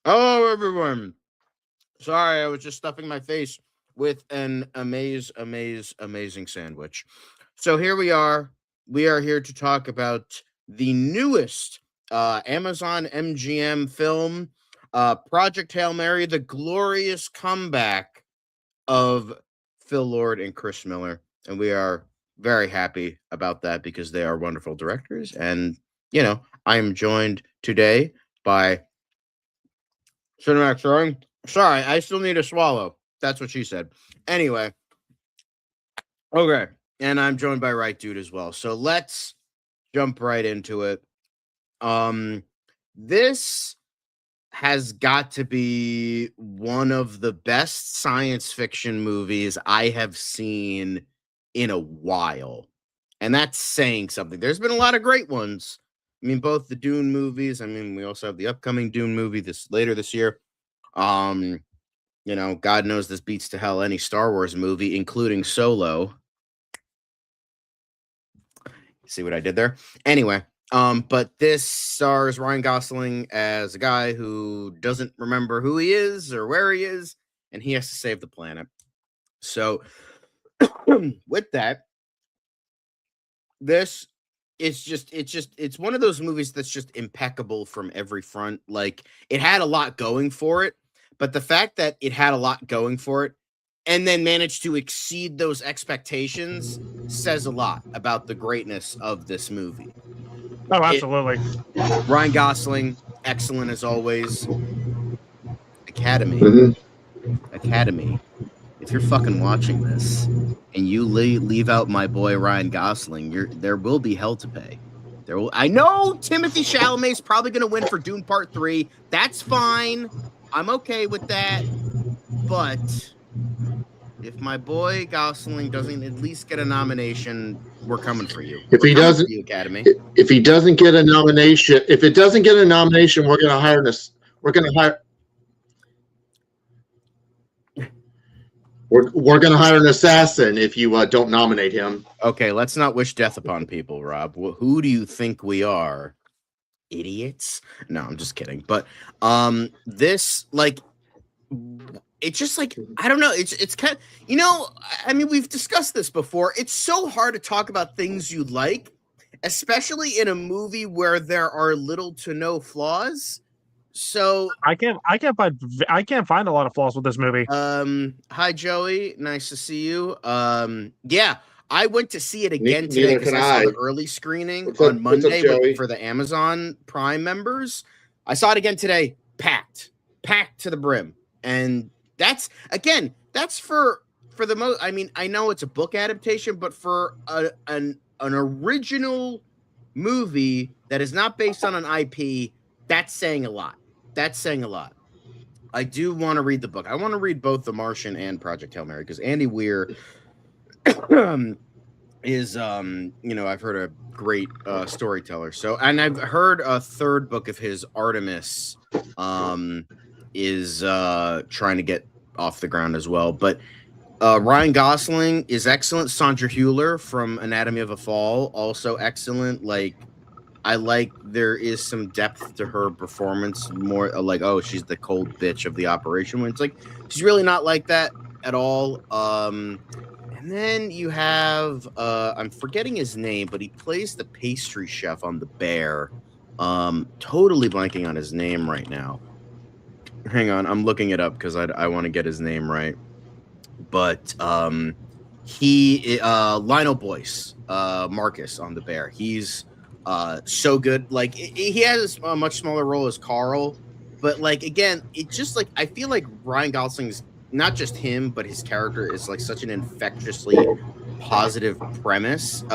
Hello, everyone. Sorry, I was just stuffing my face with an amazing sandwich. So here we are. We are here to talk about the newest Amazon MGM film, Project Hail Mary, the glorious comeback of Phil Lord and Chris Miller. And we are very happy about that because they are wonderful directors. And, I am joined today by Cinemax Throwing. Sorry, I still need a swallow. That's what she said. Anyway, okay. And I'm joined by Right Dude as well. So let's jump right into it. This has got to be one of the best science fiction movies I have seen in a while. And that's saying something. There's been a lot of great ones. I mean, both the Dune movies. I mean, we also have the upcoming Dune movie later this year. God knows this beats to hell any Star Wars movie, including Solo. See what I did there? Anyway, but this stars Ryan Gosling as a guy who doesn't remember who he is or where he is, and he has to save the planet. So, with that, this it's one of those movies that's just impeccable from every front. Like, it had a lot going for it, but the fact that it had a lot going for it and then managed to exceed those expectations says a lot about the greatness of this movie. Oh, absolutely. Ryan Gosling, excellent as always. Academy. If you're fucking watching this and you leave out my boy Ryan Gosling, there will be hell to pay. I know Timothée Chalamet's probably going to win for Dune Part 3. That's fine. I'm okay with that. But if my boy Gosling doesn't at least get a nomination, we're coming for you. If he doesn't, you, Academy. If he doesn't get a nomination, we're going to hire this. We're going to hire. We're going to hire an assassin if you don't nominate him. Okay, let's not wish death upon people, Rob. Who do you think we are? Idiots? No, I'm just kidding. But this, like, it's just like, I don't know. It's kind of, I mean, we've discussed this before. It's so hard to talk about things you like, especially in a movie where there are little to no flaws. So I can't find a lot of flaws with this movie. Hi Joey, nice to see you. Yeah, I went to see it again today because I saw the early screening on Monday for the Amazon Prime members. I saw it again today, packed to the brim, and that's for the most. I mean, I know it's a book adaptation, but for an original movie that is not based on an IP, that's saying a lot. I do want to read the book. I want to read both The Martian and Project Hail Mary because Andy Weir is, I've heard a great storyteller. So, and I've heard a third book of his, Artemis, is trying to get off the ground as well. But Ryan Gosling is excellent. Sandra Hüller from Anatomy of a Fall, also excellent. Like, I like there is some depth to her performance, more like, oh, she's the cold bitch of the operation, when it's like she's really not like that at all. And then you have I'm forgetting his name, but he plays the pastry chef on The Bear. Totally blanking on his name right now. Hang on, I'm looking it up because I want to get his name right. But he Lionel Boyce, Marcus on The Bear. He's so good. Like, he has a much smaller role as Carl, but like, again, it's just like, I feel like Ryan Gosling's, not just him, but his character is like such an infectiously positive presence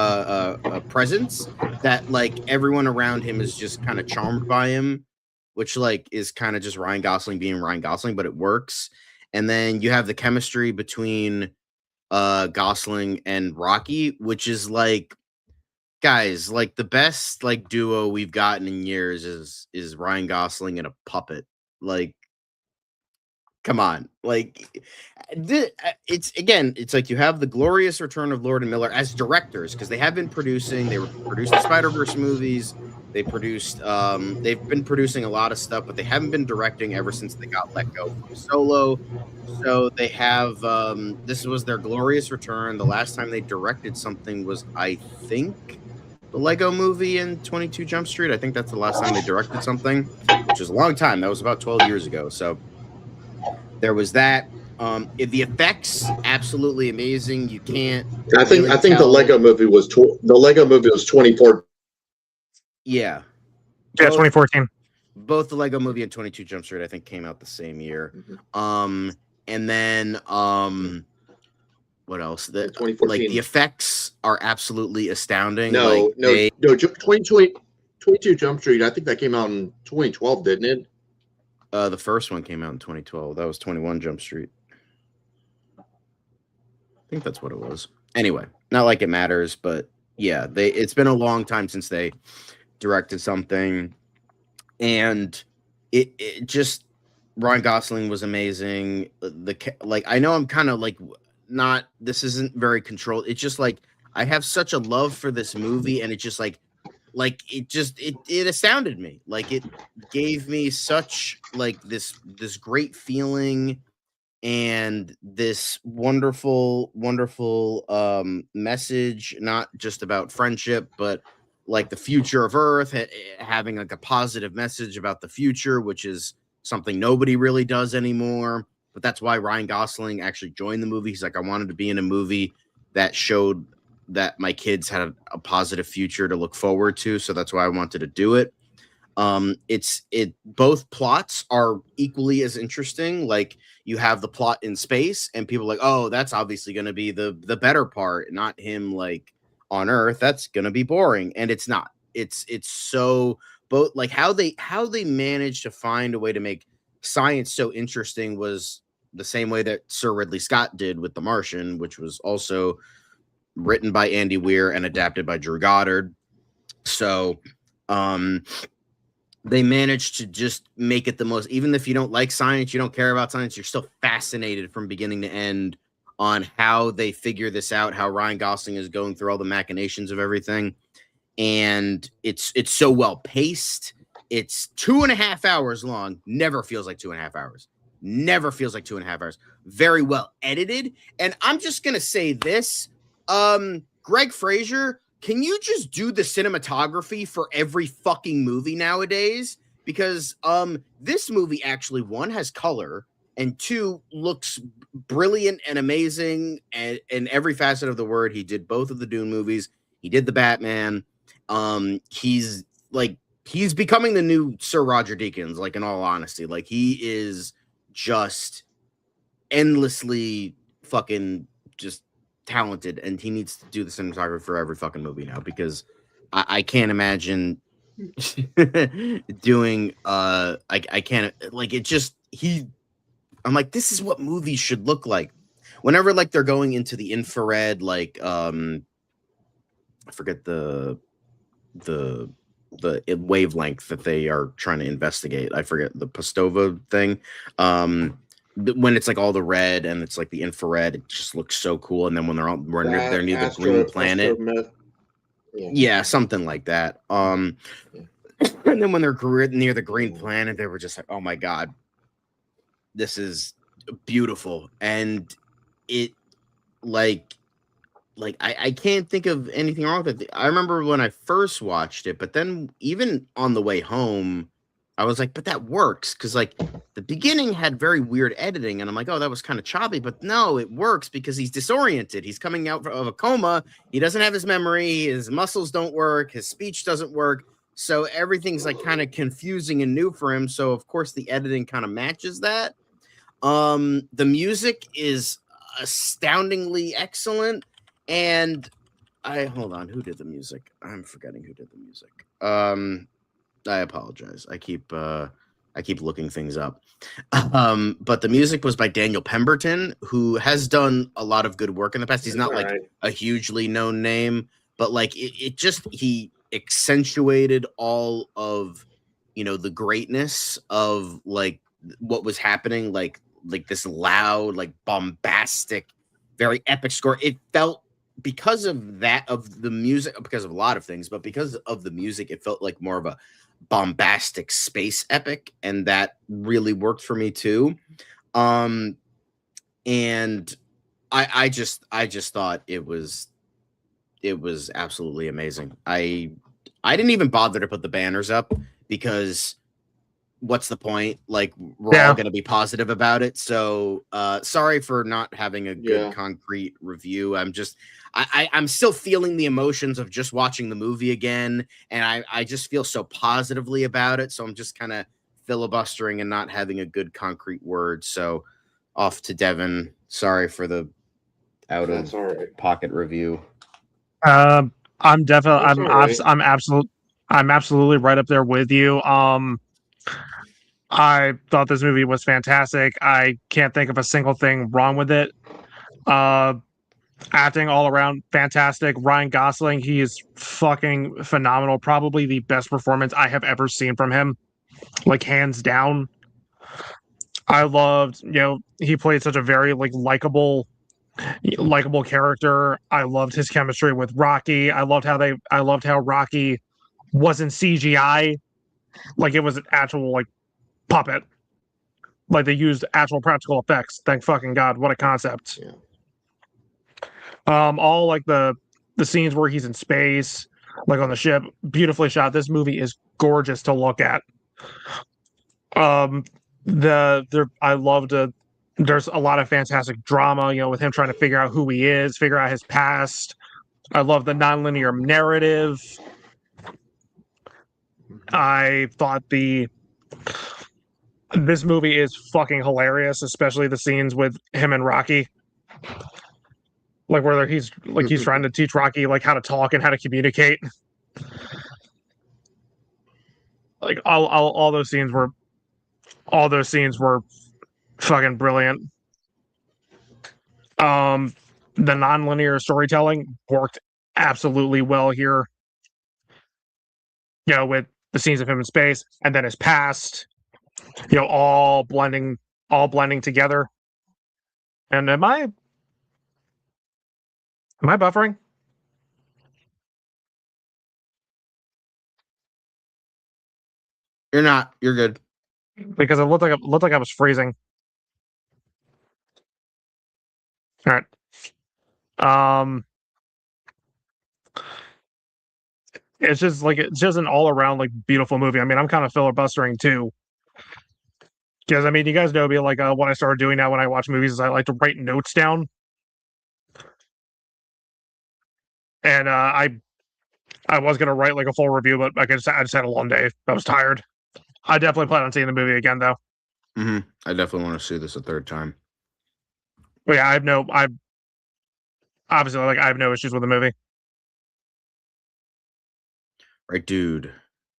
that like everyone around him is just kind of charmed by him, which like is kind of just Ryan Gosling being Ryan Gosling, but it works. And then you have the chemistry between Gosling and Rocky, which is like, guys, like the best like duo we've gotten in years is Ryan Gosling and a puppet. Like, come on. Like, it's like you have the glorious return of Lord and Miller as directors, because they have been producing. They were producing the Spider-Verse movies. They produced. They've been producing a lot of stuff, but they haven't been directing ever since they got let go from Solo. So they have. This was their glorious return. The last time they directed something was, I think, the Lego Movie and 22 Jump Street. I think that's the last time they directed something, which is a long time. That was about 12 years ago. So there was that. The effects absolutely amazing. You can't. I think really the tell. Lego movie was 24. Yeah, Yeah. 2014. Both the Lego Movie and 22 Jump Street, I think, came out the same year. And then what else? In 2014. Like the effects are absolutely astounding. No, like, 22 Jump Street. I think that came out in 2012, didn't it? The first one came out in 2012. That was 21 Jump Street. I think that's what it was. Anyway, not like it matters, but yeah, it's been a long time since they directed something, and it just Ryan Gosling was amazing. I know I'm kind of like not. This isn't very controlled. It's just like I have such a love for this movie, and it just it astounded me. Like it gave me such like this great feeling and this wonderful message, not just about friendship, but like the future of Earth, having like a positive message about the future, which is something nobody really does anymore. But that's why Ryan Gosling actually joined the movie. He's like, I wanted to be in a movie that showed that my kids had a positive future to look forward to. So that's why I wanted to do it. Both plots are equally as interesting. Like you have the plot in space and people are like, oh, that's obviously going to be the better part, not him like on Earth. That's going to be boring. And it's not. It's so both like how they managed to find a way to make science so interesting was the same way that Sir Ridley Scott did with The Martian, which was also written by Andy Weir and adapted by Drew Goddard. So they managed to just make it the most, even if you don't like science, you don't care about science, you're still fascinated from beginning to end on how they figure this out, how Ryan Gosling is going through all the machinations of everything. And it's so well paced. It's 2.5 hours long. Never feels like 2.5 hours. Never feels like 2.5 hours. Very well edited. And I'm just going to say this, Greg Fraser, can you just do the cinematography for every fucking movie nowadays? Because this movie actually, one, has color, and two, looks brilliant and amazing and in every facet of the word. He did both of the Dune movies. He did the Batman. He's becoming the new Sir Roger Deakins, like, in all honesty. Like, he is just endlessly fucking just talented, and he needs to do the cinematography for every fucking movie now, because I can't imagine doing I can't, like, it just I'm like, this is what movies should look like. Whenever like they're going into the infrared, like I forget the wavelength that they are trying to investigate. I forget the Pastova thing. When it's like all the red and it's like the infrared, it just looks so cool. And then when they're near the green planet, yeah, something like that. And then when they're near the green planet, they were just like, oh my god, this is beautiful. And it I can't think of anything wrong with it. I remember when I first watched it, but then even on the way home, I was like, but that works, because like the beginning had very weird editing, and I'm like, oh, that was kind of choppy, but no, it works because he's disoriented. He's coming out of a coma. He doesn't have his memory. His muscles don't work. His speech doesn't work. So everything's like kind of confusing and new for him. So of course the editing kind of matches that. The music is astoundingly excellent. And hold on, who did the music? I'm forgetting who did the music. I apologize. I keep looking things up. But the music was by Daniel Pemberton, who has done a lot of good work in the past. He's not like a hugely known name, but like he accentuated all of, the greatness of like what was happening, like this loud, like bombastic, very epic score. It felt because of that, of the music, because of a lot of things, but because of the music, it felt like more of a bombastic space epic, and that really worked for me too. Um, and I just thought it was absolutely amazing. I didn't even bother to put the banners up because what's the point? Like, we're all going to be positive about it. So sorry for not having a good concrete review. I'm still feeling the emotions of just watching the movie again, and I just feel so positively about it. So I'm just kind of filibustering and not having a good concrete word. So off to Devin. Sorry for the out of pocket review. I'm definitely I'm absolutely right up there with you. I thought this movie was fantastic. I can't think of a single thing wrong with it. Acting all around fantastic. Ryan Gosling, he is fucking phenomenal. Probably the best performance I have ever seen from him, like hands down. I loved, he played such a very likable character. I loved his chemistry with Rocky. I loved how Rocky wasn't CGI, like it was an actual puppet. Like they used actual practical effects. Thank fucking God. What a concept. Yeah. All like the scenes where he's in space, like on the ship, beautifully shot. This movie is gorgeous to look at. I loved it. There's a lot of fantastic drama, with him trying to figure out who he is, figure out his past. I love the nonlinear narrative. I thought this movie is fucking hilarious, especially the scenes with him and Rocky. Like where he's trying to teach Rocky how to talk and how to communicate. Like all those scenes were fucking brilliant. The nonlinear storytelling worked absolutely well here. With the scenes of him in space and then his past, all blending together. And am I buffering? You're not. You're good. Because it looked like I was freezing. All right. It's just an all around beautiful movie. I mean, I'm kind of filibustering too. Because I mean, you guys know me. What I started doing now when I watch movies is I like to write notes down. And I was gonna write a full review, but I just had a long day. I was tired. I definitely plan on seeing the movie again, though. Mm-hmm. I definitely want to see this a third time. But yeah, I have no issues with the movie. Right, dude.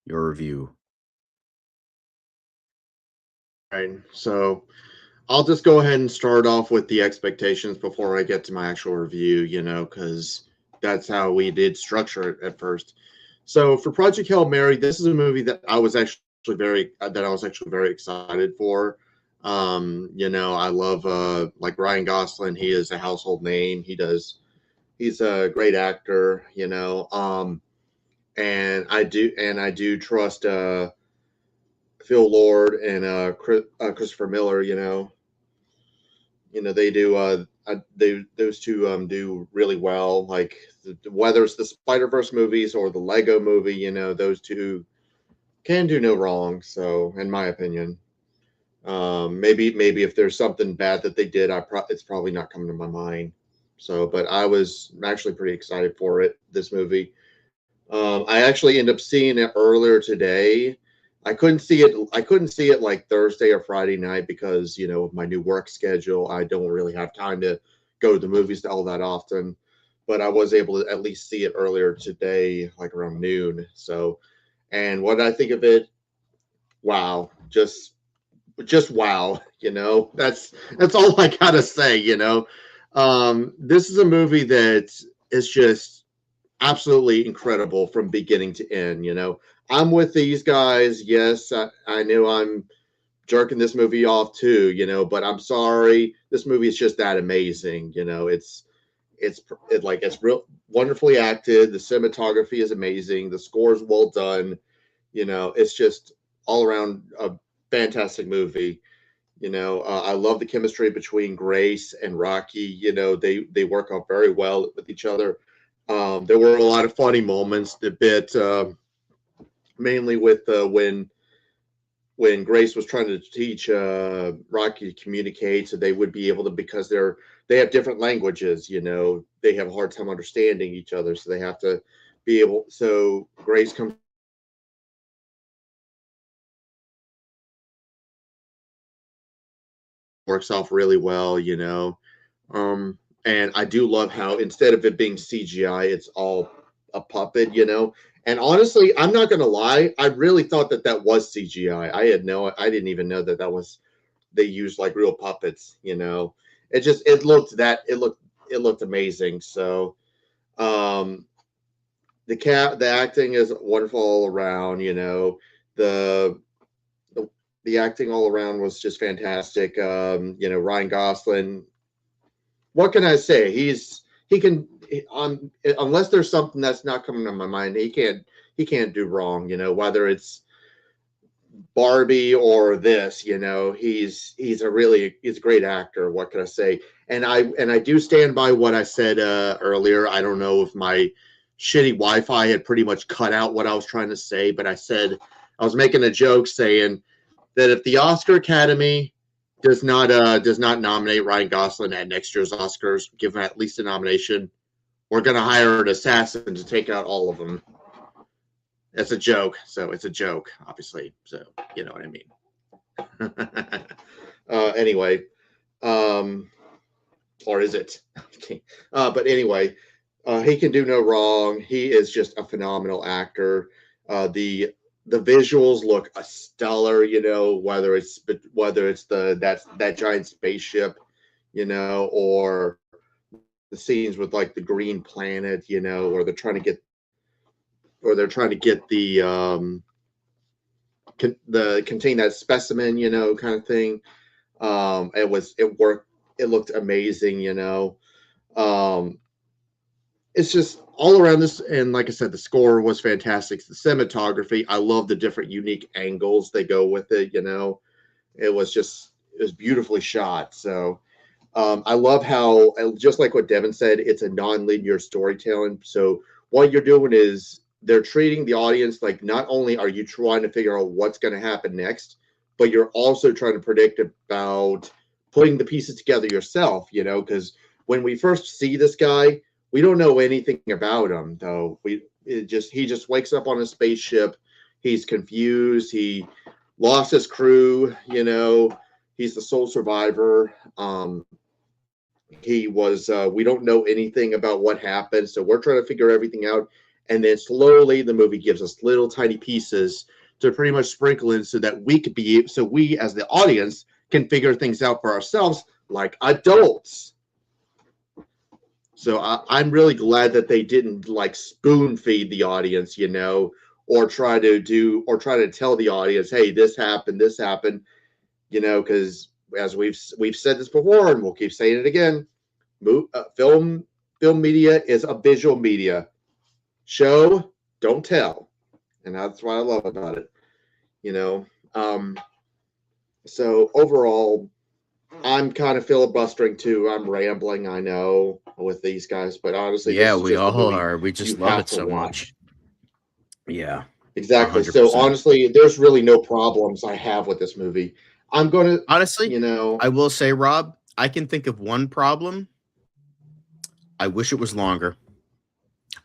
Your review. Right. So I'll just go ahead and start off with the expectations before I get to my actual review, because that's how we did structure it at first. So for Project Hail Mary, this is a movie that I was actually very excited for. I love Ryan Gosling. He is a household name. He's a great actor, and I do trust Phil Lord and Christopher Miller. They do those two do really well. Like whether it's the Spider-Verse movies or the Lego movie, those two can do no wrong. So, in my opinion, maybe if there's something bad that they did, it's probably not coming to my mind. So, but I was actually pretty excited for this movie. I actually ended up seeing it earlier today. I couldn't see it like Thursday or Friday night because, with my new work schedule, I don't really have time to go to the movies all that often. But I was able to at least see it earlier today, like around noon. So, and what I think of it, wow, just wow, that's all I gotta say, this is a movie that is just absolutely incredible from beginning to end. I'm with these guys. Yes, I know I'm jerking this movie off too, but I'm sorry. This movie is just that amazing. It's real wonderfully acted. The cinematography is amazing. The score is well done. It's just all around a fantastic movie. I love the chemistry between Grace and Rocky. They work out very well with each other. There were a lot of funny moments. A bit mainly with when Grace was trying to teach Rocky to communicate, so they would be able to, because they have different languages. They have a hard time understanding each other, so they have to be able. So Grace comes. Works off really well, and I do love how instead of it being CGI, it's all a puppet, And honestly, I'm not gonna lie, I really thought that was CGI. I didn't even know that was they used like real puppets. It looked amazing. So, the acting is wonderful all around. The acting all around was just fantastic. Ryan Gosling. What can I say? Unless there's something that's not coming to my mind, he can't do wrong. Whether it's Barbie or this, he's a great actor. What can I say? And I do stand by what I said earlier. I don't know if my shitty Wi-Fi had pretty much cut out what I was trying to say, but I was making a joke saying that if the Oscar Academy does not nominate Ryan Gosling at next year's Oscars, give him at least a nomination, we're going to hire an assassin to take out all of them. That's a joke. So it's a joke, obviously. So you know what I mean. Anyway, or is it? But anyway, he can do no wrong. He is just a phenomenal actor. The visuals look stellar, whether it's that giant spaceship, or the scenes with like the green planet, or they're trying to get the contain that specimen, kind of thing. It worked. It looked amazing, It's just all around this, and like I said, the score was fantastic. The cinematography, I love the different unique angles they go with it. It was beautifully shot. So I love how, just like what Devin said, it's a non-linear storytelling. So what you're doing is they're treating the audience like, not only are you trying to figure out what's going to happen next, but you're also trying to predict about putting the pieces together yourself. Because when we first see this guy, we don't know anything about him, though. He just wakes up on a spaceship. He's confused. He lost his crew. He's the sole survivor. We don't know anything about what happened, so we're trying to figure everything out. And then slowly, the movie gives us little tiny pieces to pretty much sprinkle in, so that we as the audience can figure things out for ourselves, like adults. So I'm really glad that they didn't like spoon feed the audience, or try to tell the audience, hey, this happened, because as we've said this before, and we'll keep saying it again, film media is a visual media. Show, don't tell, and that's what I love about it. So overall, I'm kind of filibustering too. I'm rambling, I know, with these guys, but honestly, yeah, we all are. We just love it so much. Yeah, exactly. 100%. So honestly, there's really no problems I have with this movie. I'm gonna honestly, I will say, Rob, I can think of one problem. I wish it was longer.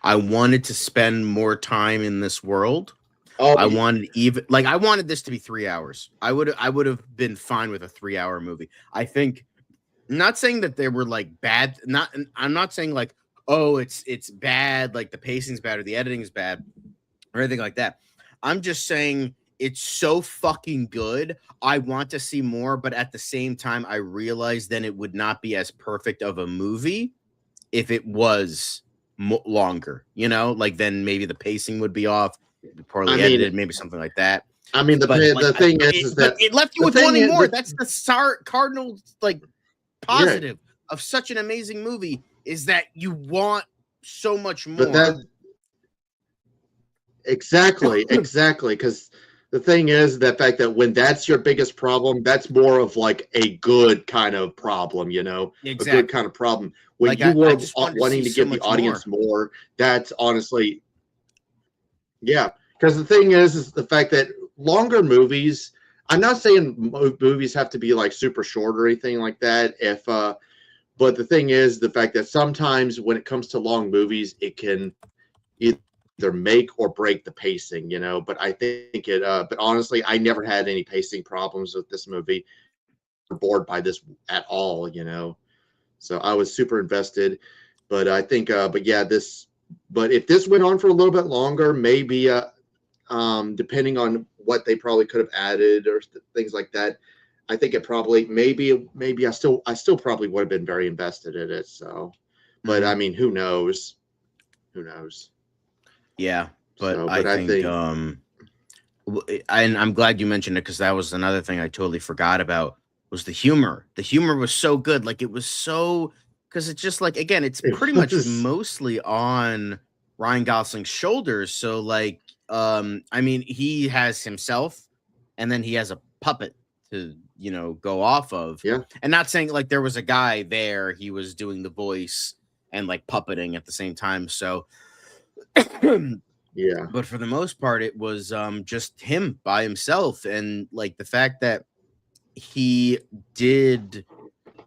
I wanted to spend more time in this world. I wanted this to be 3 hours. I would have been fine with a 3-hour movie. I think, not saying that they were like bad. I'm not saying like, oh, it's bad, like the pacing's bad or the editing is bad or anything like that. I'm just saying it's so fucking good. I want to see more, but at the same time, I realize then it would not be as perfect of a movie if it was longer. Like then maybe the pacing would be off. Poorly edited, maybe something like that. I mean, the thing is that it left you with wanting more. That's the cardinal positive of such an amazing movie. is that you want so much more. But that exactly, because the thing is the fact that when that's your biggest problem, that's more of like a good kind of problem, you know, Exactly. a good kind of problem. When Like, you were I just wanted wanting to to see so give the much audience more, that's honestly, yeah. Because the thing is the fact that longer movies. I'm not saying movies have to be like super short or anything like that. But the thing is the fact that sometimes when it comes to long movies, it can either make or break the pacing, you know. But I think it. But honestly, I never had any pacing problems with this movie. Bored by this at all, you know. So I was super invested. But I think. But yeah, this. But if this went on for a little bit longer, maybe. Depending on what they probably could have added or things like that, I think it probably maybe I still probably would have been very invested in it. So, but I mean, who knows? Who knows? Yeah, but So, I but I think think and I'm glad you mentioned it because that was another thing I totally forgot about was the humor. The humor was so good, like it was so because it's just like again, it's it pretty much was- mostly on Ryan Gosling's shoulders. So like, I mean, he has himself, and then he has a puppet to go off of. Yeah. And not saying like there was a guy there, he was doing the voice and like puppeting at the same time. So yeah, but for the most part it was just him by himself, and like the fact that he did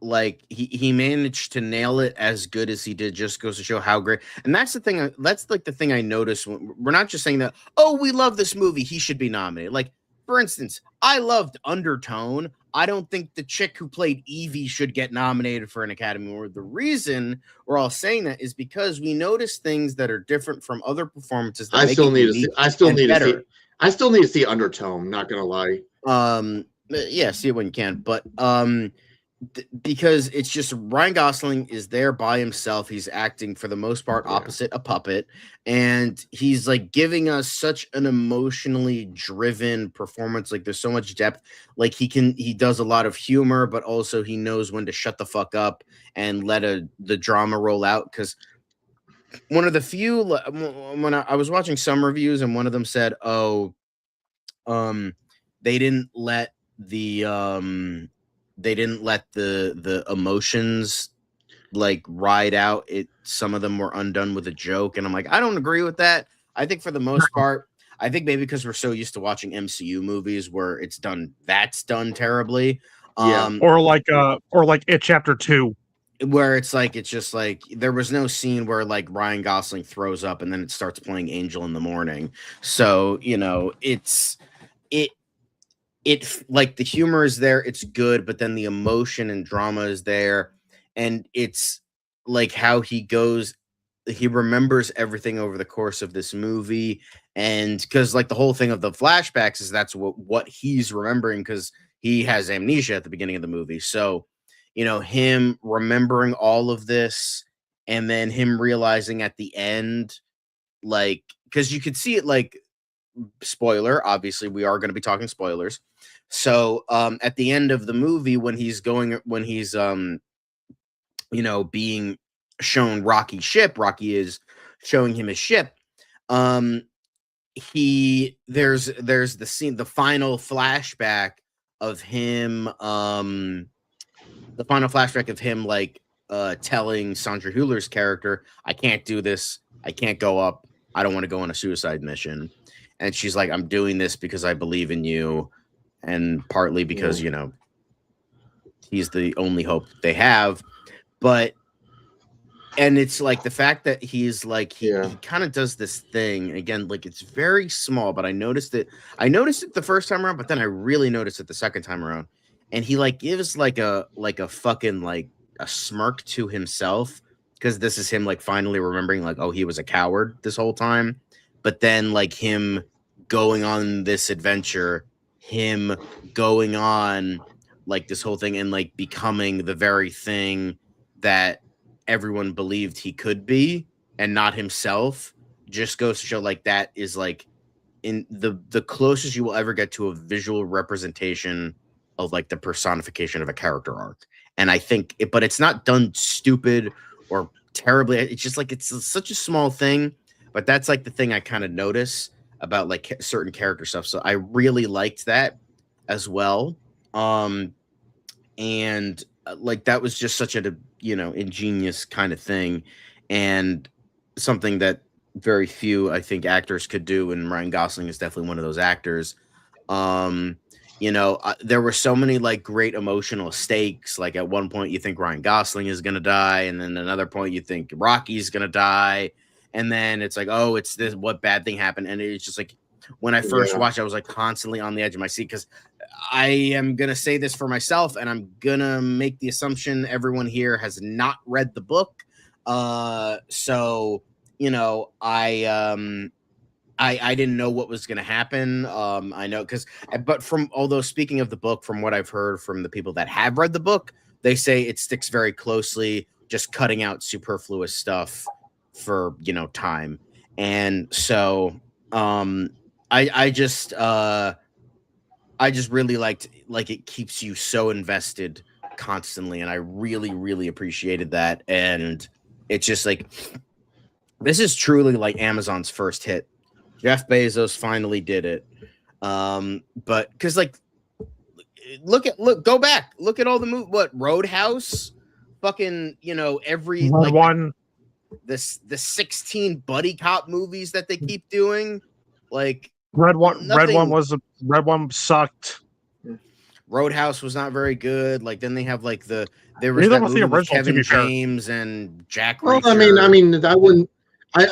like he managed to nail it as good as he did just goes to show how great. And that's the thing, that's like the thing I noticed when we're not just saying that, oh, we love this movie, he should be nominated. Like for instance, I loved Undertone. I don't think the chick who played Evie should get nominated for an Academy Award. The reason we're all saying that is because we notice things that are different from other performances that I make still it need to see. unique I still and need to see. better. I still need to see Undertone. Not gonna lie. Yeah, see it when you can, but because it's just Ryan Gosling is there by himself. He's acting for the most part opposite a puppet, and he's like giving us such an emotionally driven performance. Like there's so much depth. Like he does a lot of humor, but also he knows when to shut the fuck up and let the drama roll out. Because one of the few when I was watching some reviews, and one of them said, "Oh, they didn't let the the emotions like ride out. Some of them were undone with a joke," and I'm like, I don't agree with that. I think for the most part, I think maybe because we're so used to watching MCU movies where that's done terribly. Yeah. Or like It Chapter 2. Where it's just like there was no scene where like Ryan Gosling throws up and then it starts playing Angel in the Morning. So, it like the humor is there, it's good, but then the emotion and drama is there, and it's like how he remembers everything over the course of this movie. And because like the whole thing of the flashbacks is that's what he's remembering, because he has amnesia at the beginning of the movie. So him remembering all of this, and then him realizing at the end, like, because you could see it, like, spoiler, obviously we are going to be talking spoilers. So at the end of the movie, when he's being shown Rocky's ship, Rocky is showing him his ship. There's the scene, the final flashback of him, like telling Sandra Hüller's character, I can't do this, I can't go up, I don't want to go on a suicide mission. And she's like, I'm doing this because I believe in you, and partly because he's the only hope they have. And it's like the fact that he's like he kind of does this thing again, like it's very small, but I noticed it the first time around, but then I really noticed it the second time around. And he like gives like a fucking like a smirk to himself, because this is him like finally remembering like, oh, he was a coward this whole time. But then like him going on this adventure, him going on like this whole thing, and like becoming the very thing that everyone believed he could be and not himself, just goes to show like that is like in the closest you will ever get to a visual representation of like the personification of a character arc. And I think but it's not done stupid or terribly. It's just like it's such a small thing, but that's like the thing I kind of notice about like certain character stuff. So I really liked that as well. And like that was just such a ingenious kind of thing, and something that very few I think actors could do, and Ryan Gosling is definitely one of those actors. There were so many like great emotional stakes. Like at one point you think Ryan Gosling is gonna die, and then another point you think Rocky's gonna die, and then it's like, oh, it's this, what bad thing happened? And it's just like when I first watched, I was like constantly on the edge of my seat, because I am gonna say this for myself, and I'm gonna make the assumption everyone here has not read the book. So I didn't know what was gonna happen. I know but although speaking of the book, from what I've heard from the people that have read the book, they say it sticks very closely, just cutting out superfluous stuff for time. And so I just really liked, like, it keeps you so invested constantly, and I really, really appreciated that. And it's just like, this is truly like Amazon's first hit. Jeff Bezos finally did it. But because like, go back, look at all the what Roadhouse, fucking, every like one, the 16 buddy cop movies that they keep doing, like Red One sucked. Roadhouse was not very good. Like then they have like there was Neither that was movie the with original, to Kevin be fair. James and Jack Well, Reacher. I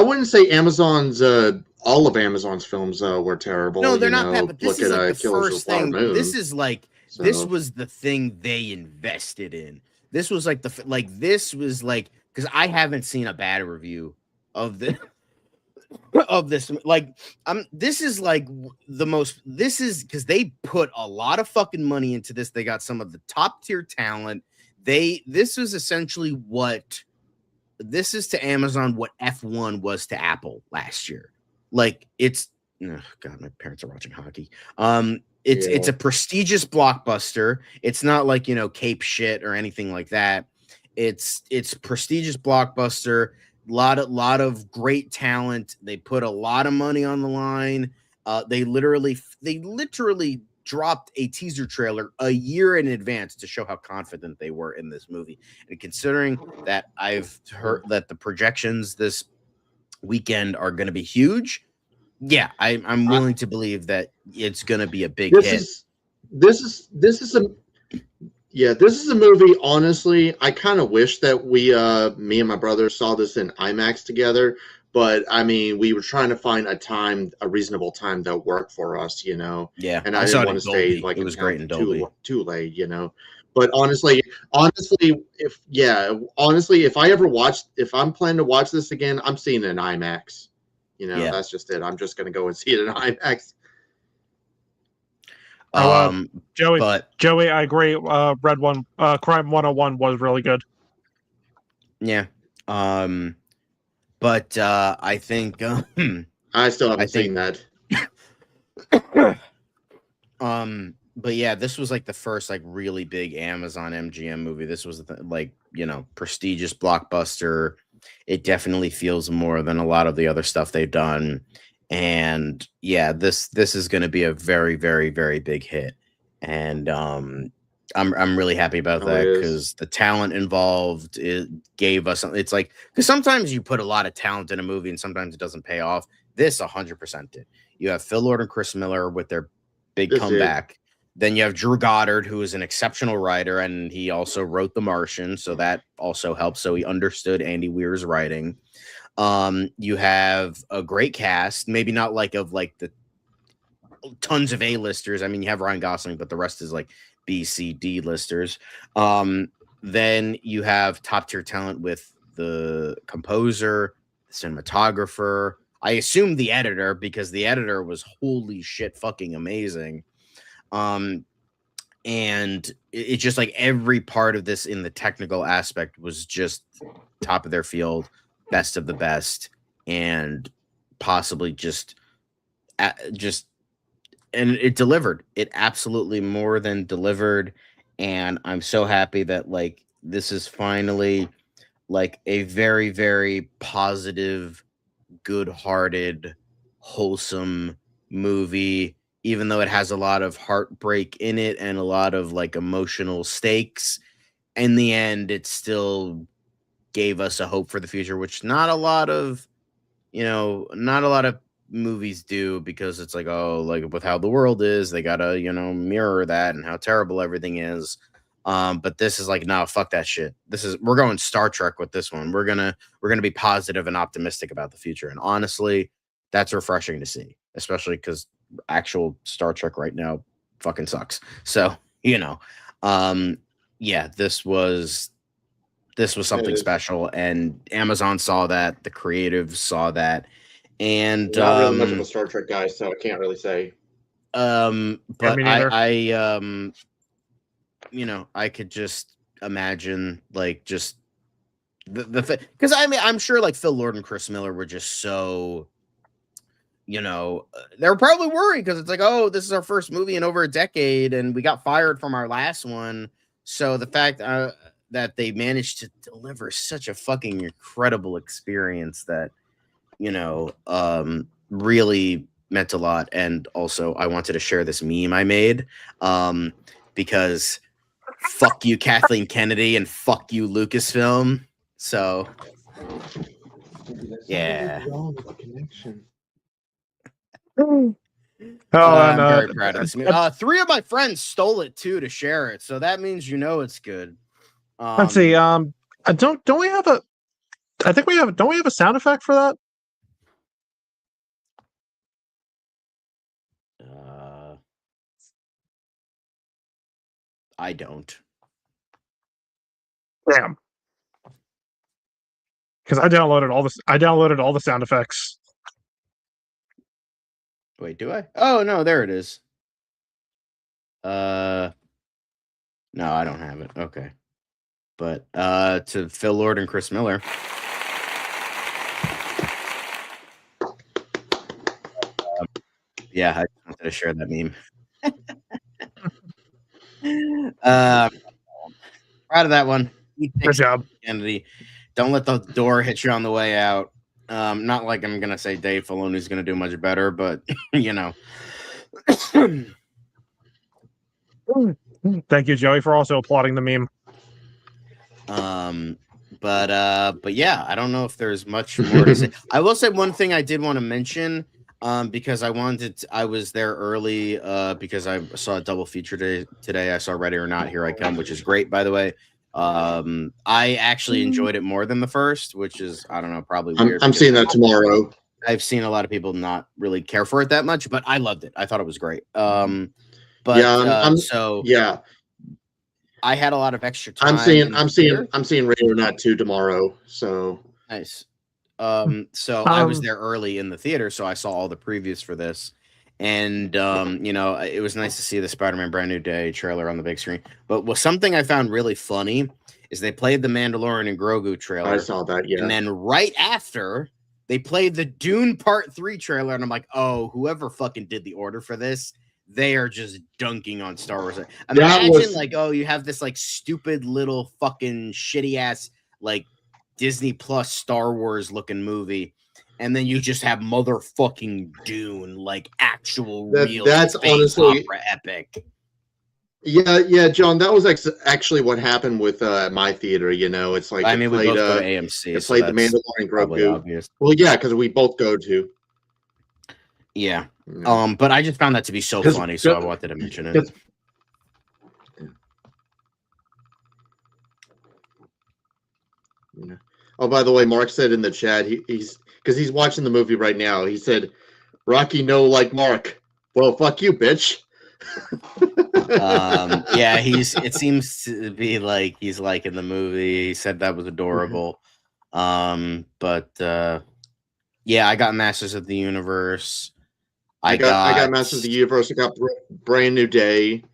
wouldn't say Amazon's all of Amazon's films were terrible. No, they're not bad, but this look is at like the Killers first of the Flower thing. Moon. This is like this was the thing they invested in. This was like this was like, because I haven't seen a bad review of the of this. Like this is like the most. This is because they put a lot of fucking money into this. They got some of the top tier talent. This was essentially what this is to Amazon what F1 was to Apple last year. Like it's, oh God, my parents are watching hockey. It's a prestigious blockbuster. It's not like, Cape shit or anything like that. It's prestigious blockbuster. Lot of great talent. They put a lot of money on the line. They literally dropped a teaser trailer a year in advance to show how confident they were in this movie. And considering that I've heard that the projections this weekend are going to be huge, yeah, I'm willing to believe that it's going to be a big hit. This is a movie. Honestly, I kind of wish that me and my brother saw this in IMAX together. But I mean, we were trying to find a reasonable time that worked for us, Yeah, and I didn't want to stay like it was great in Dolby. Too late, But honestly, if I'm planning to watch this again, I'm seeing it in IMAX. That's just it. I'm just gonna go and see it in IMAX. Joey, I agree. Red One, Crime 101 was really good. Yeah. But I think I still haven't seen that. But yeah, this was like the first like really big Amazon MGM movie. This was prestigious blockbuster. It definitely feels more than a lot of the other stuff they've done. And yeah, this is going to be a very, very, very big hit. And I'm really happy about that, because the talent involved, it gave us something. It's like, because sometimes you put a lot of talent in a movie and sometimes it doesn't pay off. This 100% did. You have Phil Lord and Chris Miller with their big comeback. Then you have Drew Goddard, who is an exceptional writer, and he also wrote The Martian, so that also helps. So he understood Andy Weir's writing. You have a great cast, maybe not like of like the tons of A-listers. I mean, you have Ryan Gosling, but the rest is like B, C, D listers. Then you have top tier talent with the composer, the cinematographer. I assume the editor, because the editor was holy shit fucking amazing. And it just like every part of this in the technical aspect was just top of their field, best of the best, and possibly and it delivered. It absolutely more than delivered. And I'm so happy that like this is finally like a very, very positive, good-hearted, wholesome movie, even though it has a lot of heartbreak in it and a lot of like emotional stakes. In the end, it still gave us a hope for the future, which not a lot of, not a lot of movies do, because it's like, oh, like with how the world is, they gotta, mirror that and how terrible everything is. But this is like, no, fuck that shit. We're going Star Trek with this one. We're gonna be positive and optimistic about the future. And honestly, that's refreshing to see, especially because actual Star Trek right now fucking sucks. So, yeah, this was something special, and Amazon saw that, the creatives saw that, and Not really much of a Star Trek guy, so I can't really say. But me neither. I could just imagine like just the because I mean, I'm sure like Phil Lord and Chris Miller were just so, they were probably worried because it's like, oh, this is our first movie in over a decade, and we got fired from our last one. So the fact that they managed to deliver such a fucking incredible experience that, really meant a lot. And also, I wanted to share this meme I made, because fuck you, Kathleen Kennedy, and fuck you, Lucasfilm. So, yeah. I'm very proud of this movie. 3 of my friends stole it too to share it, so that means it's good. Let's see. Don't we have a? I think we have. Don't we have a sound effect for that? I don't. Damn. Because I downloaded all the sound effects. Wait, do I? Oh no, there it is. No, I don't have it. Okay. But to Phil Lord and Chris Miller. Yeah, I just wanted to share that meme. Proud of that one. Good job, Kennedy. Don't let the door hit you on the way out. Not like I'm gonna say Dave Filoni's gonna do much better, but Thank you, Joey, for also applauding the meme. But yeah, I don't know if there's much more to say. I will say one thing I did want to mention, because I was there early, because I saw a double feature today. I saw Ready or Not, Here I Come, which is great, by the way. I actually enjoyed it more than the first, which is, I don't know, probably weird. I'm seeing that tomorrow. I've seen a lot of people not really care for it that much, but I loved it. I thought it was great. But yeah, I had a lot of extra time. I'm seeing Ready or Not 2 tomorrow. So nice. So I was there early in the theater, so I saw all the previews for this. And it was nice to see the Spider-Man Brand New Day trailer on the big screen. But something I found really funny is they played the Mandalorian and Grogu trailer. I saw that, yeah. And then right after, they played the Dune Part 3 trailer, and I'm like, oh, whoever fucking did the order for this, they are just dunking on Star Wars. Imagine like, oh, you have this like stupid little fucking shitty ass like Disney Plus Star Wars looking movie, and then you just have motherfucking Dune, like actual real. That's honestly opera epic. Yeah, John. That was actually what happened with my theater. It's like we both go to AMC. It played the Mandalorian Grogu. Well, yeah, because we both go to. Yeah. But I just found that to be so funny, so I wanted to mention it. Yeah. Oh, by the way, Mark said in the chat he's watching the movie right now. He said, "Rocky no like Mark." Well, fuck you, bitch. Yeah, it seems to be like he's liking the movie. He said that was adorable. But yeah, I got Masters of the Universe. I got Masters of the Universe. I got Brand New Day.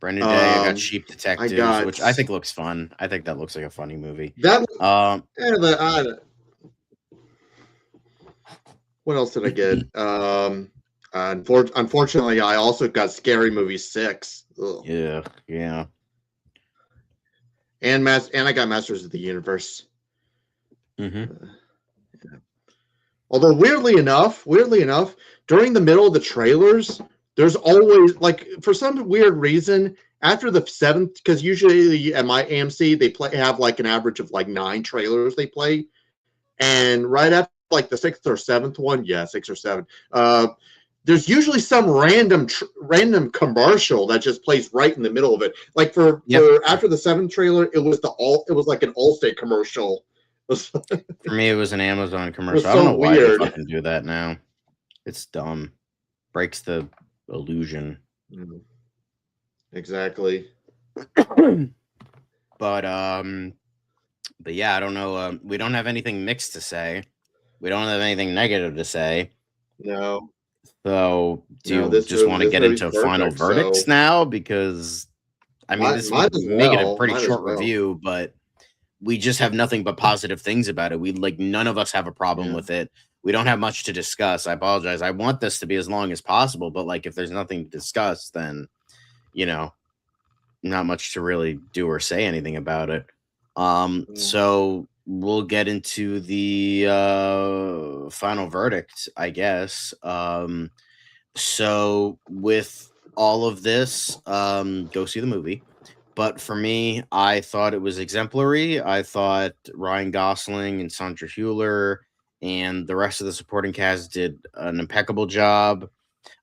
Brand New Day. I got Cheap Detectives, which I think looks fun. I think that looks like a funny movie. What else did I get? Unfortunately, I also got Scary Movie 6. Ugh. Yeah. and I got Masters of the Universe. Mm-hmm. Yeah. Although weirdly enough, during the middle of the trailers, there's always like for some weird reason after the 7th, because usually at my AMC they have like an average of like 9 trailers they play, and right after like the 6th or 7th one, 6 or 7, there's usually some random commercial that just plays right in the middle of it. Like for after the 7th trailer, it was like an Allstate commercial. For me, it was an Amazon commercial. So I don't know why weird. they fucking do that now. It's dumb. Breaks the illusion. Exactly. But yeah, I don't know. We don't have anything mixed to say. We don't have anything negative to say. No. So do you just want to get into final verdicts now? Because I mean, this would make it a pretty short review, but we just have nothing but positive things about it. We none of us have a problem with it. We don't have much to discuss. I apologize. I want this to be as long as possible, but like if there's nothing to discuss, then not much to really do or say anything about it. So we'll get into the final verdict, I guess. So with all of this, go see the movie. But for me, I thought it was exemplary. I thought Ryan Gosling and Sandra Hüller and the rest of the supporting cast did an impeccable job.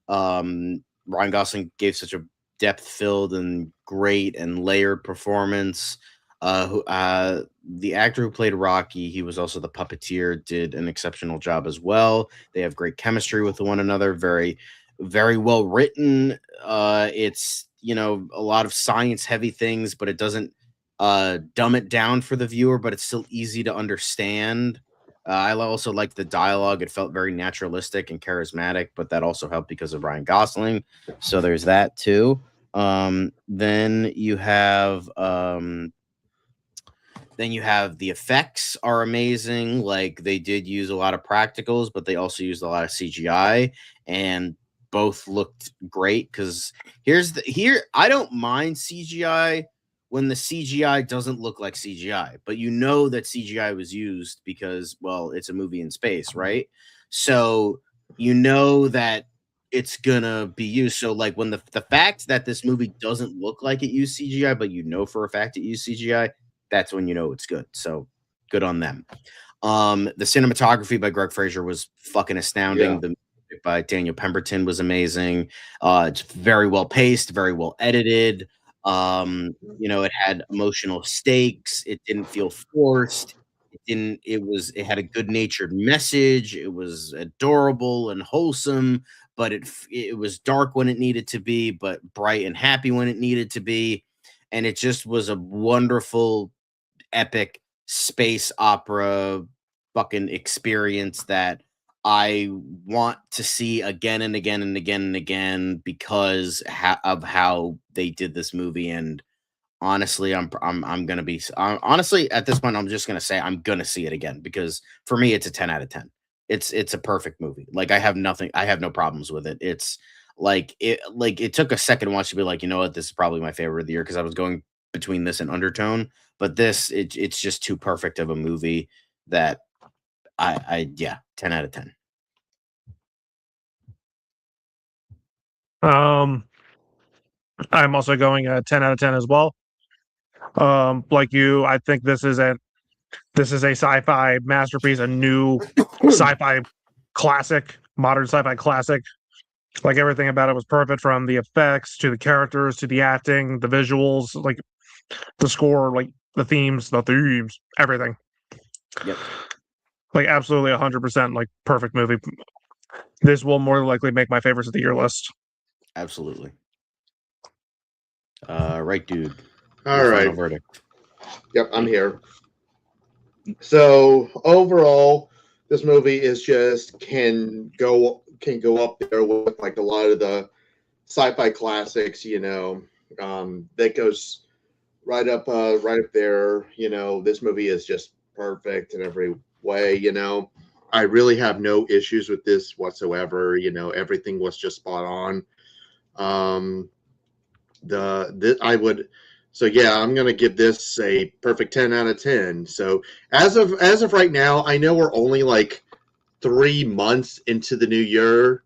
Ryan Gosling gave such a depth-filled and great and layered performance. The actor who played Rocky, he was also the puppeteer, did an exceptional job as well. They have great chemistry with one another. Very, very well written. It's a lot of science-heavy things, but it doesn't dumb it down for the viewer. But it's still easy to understand. I also liked the dialogue. It felt very naturalistic and charismatic, but that also helped because of Ryan Gosling. So there's that too. Then you have the effects are amazing. Like they did use a lot of practicals, but they also used a lot of CGI, and both looked great. Because I don't mind CGI when the CGI doesn't look like CGI, but that CGI was used because, well, it's a movie in space, right? So that it's gonna be used. So like when the fact that this movie doesn't look like it used CGI, but for a fact it used CGI, that's when it's good. So good on them. The cinematography by Greg Fraser was fucking astounding. Yeah. The music by Daniel Pemberton was amazing. It's very well paced, very well edited. It had emotional stakes. It didn't feel forced. It had a good-natured message. It was adorable and wholesome, but it was dark when it needed to be, but bright and happy when it needed to be. And it just was a wonderful, epic space opera fucking experience that I want to see again and again and again and again because of how they did this movie. And honestly, I'm gonna be honestly at this point, I'm just gonna say I'm gonna see it again because for me, it's a 10 out of 10. It's a perfect movie. Like I have no problems with it. It's it took a second watch to be like, you know what, this is probably my favorite of the year because I was going between this and Undertone, but it's just too perfect of a movie that I 10 out of 10. I'm also going 10 out of 10 as well. Like you, I think this is a sci-fi masterpiece, a new sci-fi classic, modern sci-fi classic. Like everything about it was perfect, from the effects to the characters to the acting, the visuals, like the score, like the themes, everything. Yep. Like absolutely 100%, like perfect movie. This will more likely make my favorites of the year list. Absolutely. Right, dude. All right. Final verdict. Yep, I'm here. So overall, this movie is just can go up there with like a lot of the sci-fi classics. That goes right up there. This movie is just perfect in every way. I really have no issues with this whatsoever. Everything was just spot on. So yeah, I'm gonna give this a perfect 10 out of 10. So as of right now, I know we're only like 3 months into the new year,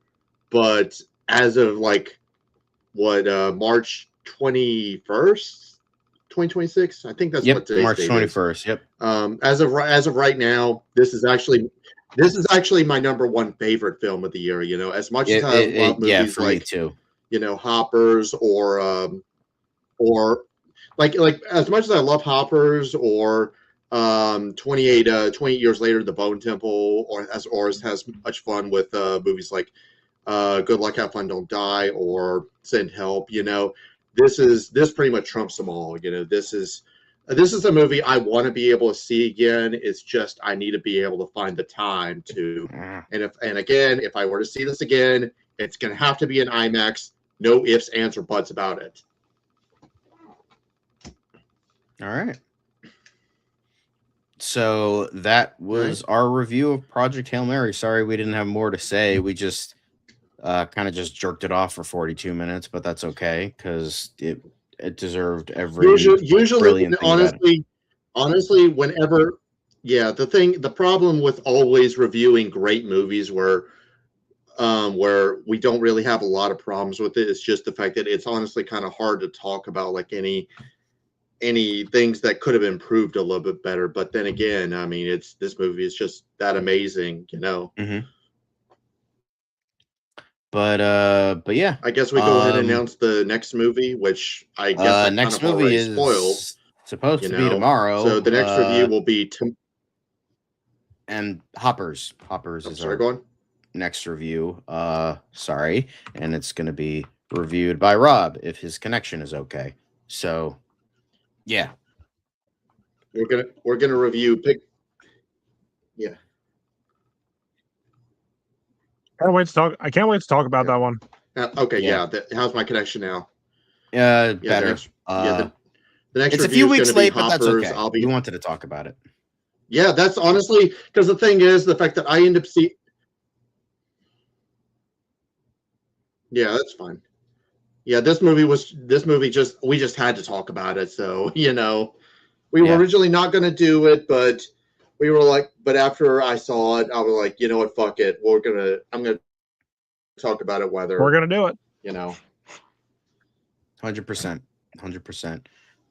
but as of like what March 21st, 2026, I think that's what Yep, today's March date 21st. Yep. as of right now, this is actually my number one favorite film of the year. You know, as much as I love Yeah, movies for me like too. Hoppers or like as much as I love Hoppers or 28 years later, The Bone Temple, or has much fun with movies like Good Luck, Have Fun, Don't Die, or Send Help. You know, this pretty much trumps them all. You know, this is a movie I want to be able to see again. It's just I need to be able to find the time to. And again, if I were to see this again, it's going to have to be an IMAX. No ifs, ands, or buts about it. All right. So that was our review of Project Hail Mary. Sorry we didn't have more to say. We just kind of just jerked it off for 42 minutes, but that's okay because it deserved every usually brilliant thing honestly, whenever the problem with always reviewing great movies where we don't really have a lot of problems with it, it's just the fact that it's honestly kind of hard to talk about like any things that could have improved a little bit better. But then again, I mean, this movie is just that amazing, you know. Mm-hmm. But yeah, I guess we go ahead and announce the next movie, which I guess I next kind of movie already is spoiled. supposed to be tomorrow. So the next review will be and Hoppers is our next review. Sorry, and it's going to be reviewed by Rob if his connection is okay. So yeah, we're gonna review yeah. I can't wait to talk about that one. Okay, yeah. How's my connection now? Better. The next it's a few weeks late, but that's okay. We wanted to talk about it. Yeah, that's honestly because the thing is the fact that I end up seeing. Yeah, that's fine. Yeah, this movie we just had to talk about it. So we were originally not going to do it, but we were like, but after I saw it, I was like, you know what, fuck it, I'm gonna talk about it. Whether we're gonna do it, 100%.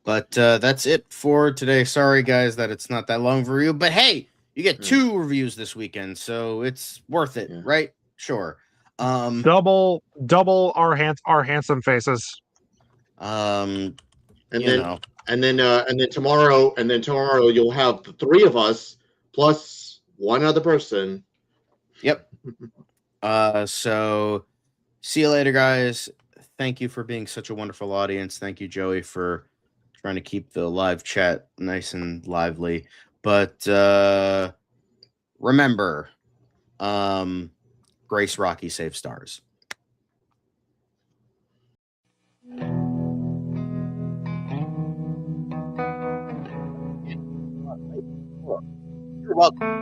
But that's it for today. Sorry, guys, that it's not that long for you. But hey, you get 2 reviews this weekend, so it's worth it, right? Sure. Double our handsome faces. And then tomorrow you'll have the 3 of us plus one other person. Yep. So see you later, guys. Thank you for being such a wonderful audience. Thank you, Joey, for trying to keep the live chat nice and lively. But remember, Grace Rocky save stars. You're welcome.